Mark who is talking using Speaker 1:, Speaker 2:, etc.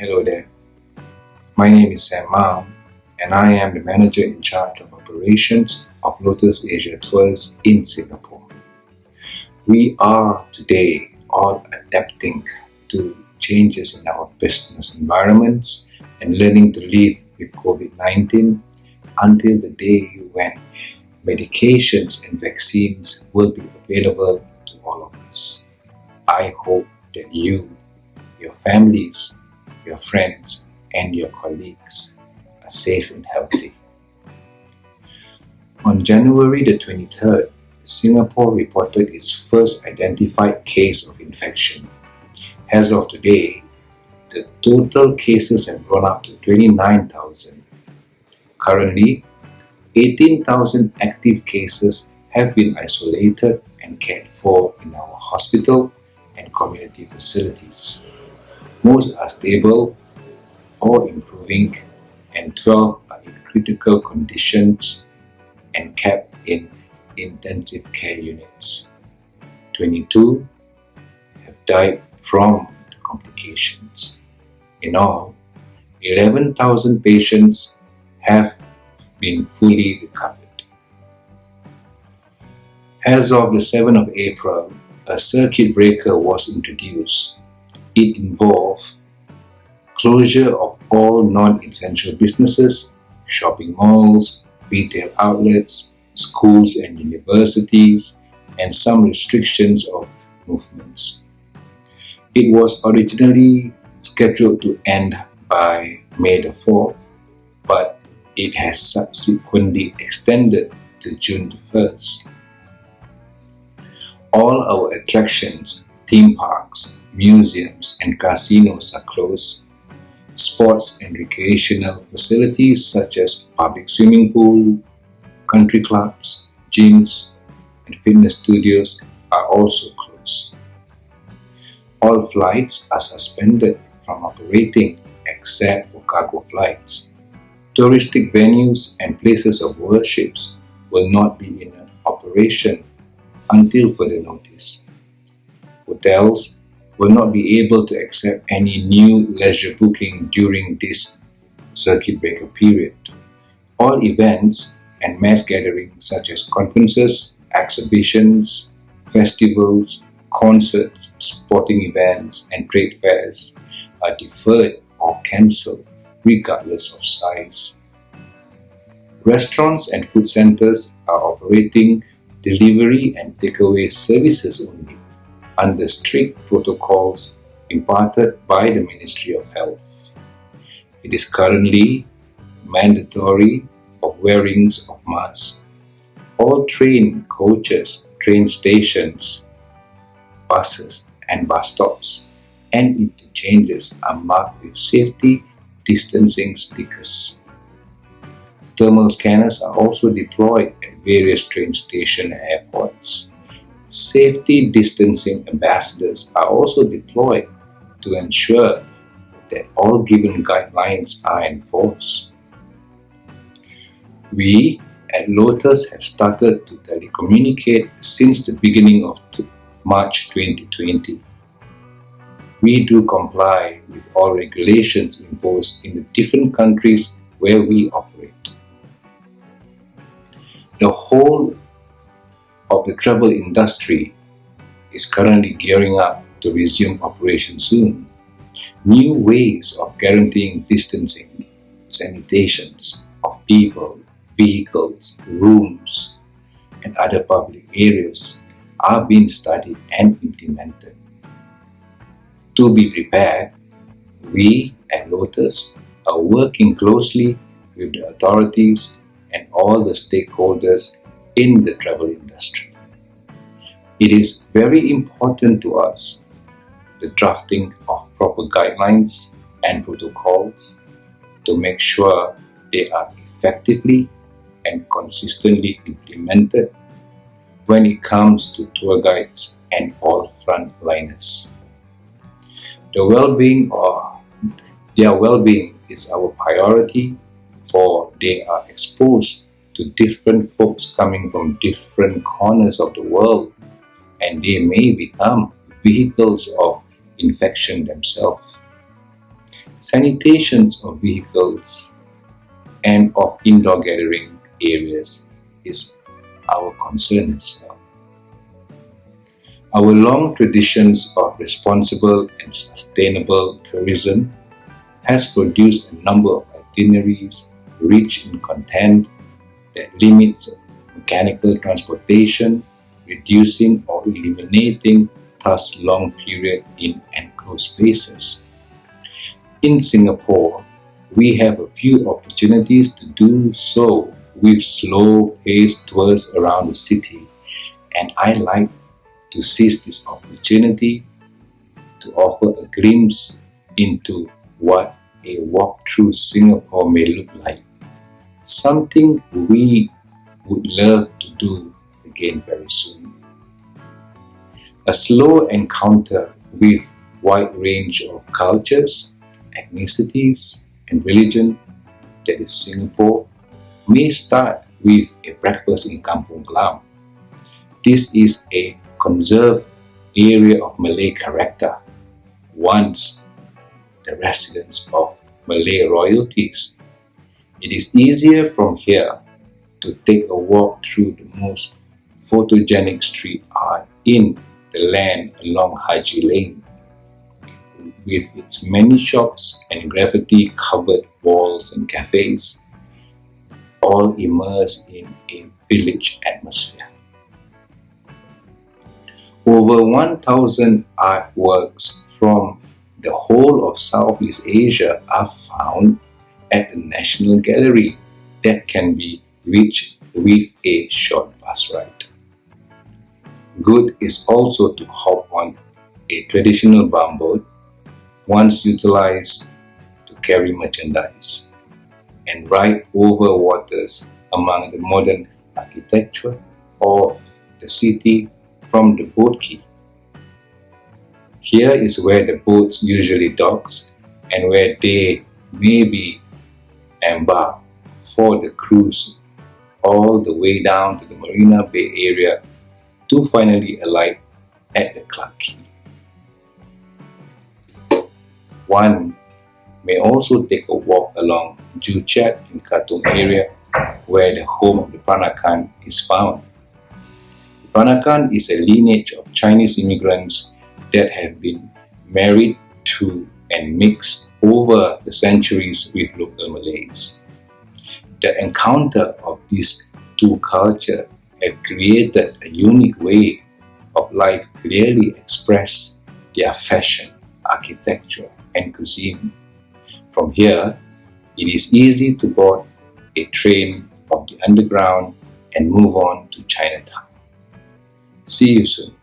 Speaker 1: Hello there. My name is Sam Mahm, and I am the manager in charge of operations of Lotus Asia Tours in Singapore. We are today all adapting to changes in our business environments and learning to live with COVID-19 until the day when medications and vaccines will be available to all of us. I hope that you, your families, your friends, and your colleagues are safe and healthy. On January the 23rd, Singapore reported its first identified case of infection. As of today, the total cases have grown up to 29,000. Currently, 18,000 active cases have been isolated and cared for in our hospital and community facilities. Most are stable or improving, and 12 are in critical conditions and kept in intensive care units. 22 have died from the complications. In all, 11,000 patients have been fully recovered. As of the 7th of April, a circuit breaker was introduced. It involved closure of all non-essential businesses, shopping malls, retail outlets, schools and universities, and some restrictions of movements. It was originally scheduled to end by May the 4th, but it has subsequently extended to June the 1st. All our attractions, theme parks, museums, and casinos are closed. Sports and recreational facilities such as public swimming pool, country clubs, gyms, and fitness studios are also closed. All flights are suspended from operating except for cargo flights. Touristic venues and places of worship will not be in operation until further notice. Hotels will not be able to accept any new leisure booking during this circuit breaker period. All events and mass gatherings such as conferences, exhibitions, festivals, concerts, sporting events, and trade fairs are deferred or cancelled regardless of size. Restaurants and food centers are operating delivery and takeaway services only under strict protocols imparted by the Ministry of Health. It is currently mandatory of wearing of masks. All train coaches, train stations, buses and bus stops and interchanges are marked with safety distancing stickers. Thermal scanners are also deployed at various train station and airports. Safety distancing ambassadors are also deployed to ensure that all given guidelines are enforced. We at Lotus have started to telecommunicate since the beginning of March 2020. We do comply with all regulations imposed in the different countries where we operate. The whole of the travel industry is currently gearing up to resume operation soon. New ways of guaranteeing distancing, sanitations of people, vehicles, rooms, and other public areas are being studied and implemented. To be prepared, we at Lotus are working closely with the authorities and all the stakeholders in the travel industry. It is very important to us the drafting of proper guidelines and protocols to make sure they are effectively and consistently implemented when it comes to tour guides and all frontliners. Their well-being is our priority, for they are exposed to different folks coming from different corners of the world, and they may become vehicles of infection themselves. Sanitations of vehicles and of indoor gathering areas is our concern as well. Our long traditions of responsible and sustainable tourism has produced a number of itineraries rich in content that limits mechanical transportation, reducing or eliminating thus long period in enclosed spaces. In Singapore, we have a few opportunities to do so with slow-paced tours around the city, and I like to seize this opportunity to offer a glimpse into what a walk through Singapore may look like. Something we would love to do again very soon. A slow encounter with wide range of cultures, ethnicities, and religion that is Singapore may start with a breakfast in Kampung Glam. This is a conserved area of Malay character, once the residence of Malay royalties. It is easier from here to take a walk through the most photogenic street art in the land along Haji Lane, with its many shops and graffiti-covered walls and cafes, all immersed in a village atmosphere. Over 1,000 artworks from the whole of Southeast Asia are found at the National Gallery that can be reached with a short bus ride. Good is also to hop on a traditional bumboat, once utilized to carry merchandise, and ride over waters among the modern architecture of the city from the boat quay. Here is where the boats usually docks and where they may be embarked for the cruise all the way down to the Marina Bay area to finally alight at the Clarke Quay. One may also take a walk along Joo Chiat in Katong area where the home of the Peranakan is found. The Peranakan is a lineage of Chinese immigrants that have been married to and mixed over the centuries with local Malays. The encounter of these two cultures have created a unique way of life clearly express their fashion, architecture, and cuisine. From here, it is easy to board a train of the underground and move on to Chinatown. See you soon.